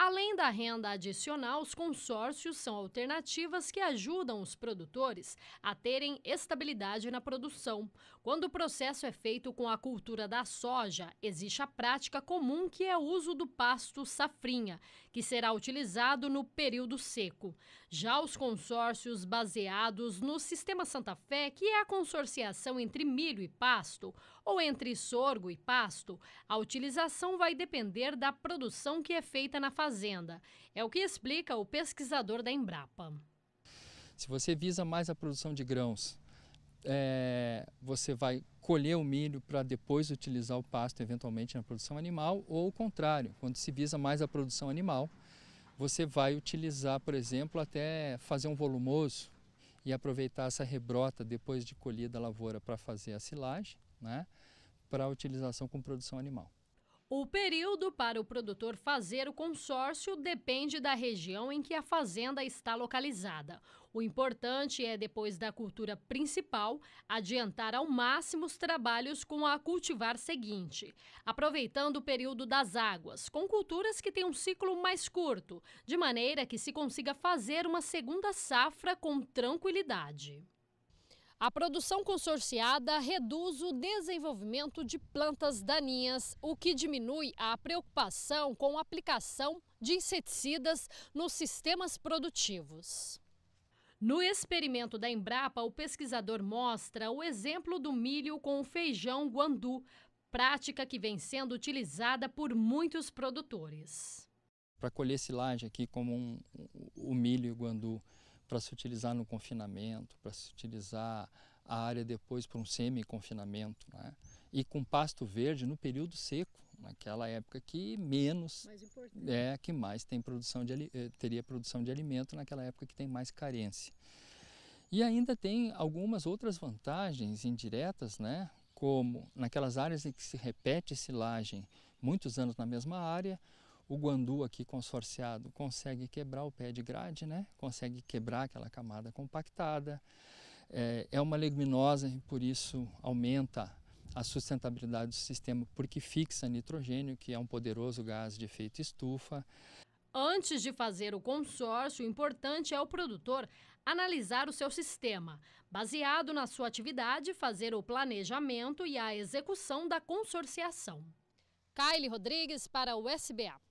Além da renda adicional, os consórcios são alternativas que ajudam os produtores a terem estabilidade na produção. Quando o processo é feito com a cultura da soja, existe a prática comum que é o uso do pasto safrinha, que será utilizado no período seco. Já os consórcios baseados no Sistema Santa Fé, que é a consorciação entre milho e pasto, ou entre sorgo e pasto, a utilização vai depender da produção que é feita na fazenda. É o que explica o pesquisador da Embrapa. Se você visa mais a produção de grãos, você vai colher o milho para depois utilizar o pasto eventualmente na produção animal, ou o contrário, quando se visa mais a produção animal, você vai utilizar, por exemplo, até fazer um volumoso e aproveitar essa rebrota depois de colhida a lavoura para fazer a silagem, né, para utilização com produção animal. O período para o produtor fazer o consórcio depende da região em que a fazenda está localizada. O importante é, depois da cultura principal, adiantar ao máximo os trabalhos com a cultivar seguinte, aproveitando o período das águas, com culturas que têm um ciclo mais curto, de maneira que se consiga fazer uma segunda safra com tranquilidade. A produção consorciada reduz o desenvolvimento de plantas daninhas, o que diminui a preocupação com a aplicação de inseticidas nos sistemas produtivos. No experimento da Embrapa, o pesquisador mostra o exemplo do milho com o feijão guandu, prática que vem sendo utilizada por muitos produtores. Para colher silagem aqui como o milho e o guandu, para se utilizar no confinamento, para se utilizar a área depois para um semi-confinamento, né? E com pasto verde no período seco, naquela época que que mais tem teria produção de alimento, naquela época que tem mais carência. E ainda tem algumas outras vantagens indiretas, né? Como naquelas áreas em que se repete silagem muitos anos na mesma área, o guandu aqui consorciado consegue quebrar o pé de grade, né? Consegue quebrar aquela camada compactada. É uma leguminosa e por isso aumenta a sustentabilidade do sistema, porque fixa nitrogênio, que é um poderoso gás de efeito estufa. Antes de fazer o consórcio, o importante é o produtor analisar o seu sistema. Baseado na sua atividade, fazer o planejamento e a execução da consorciação. Kaile Rodrigues para o SBA.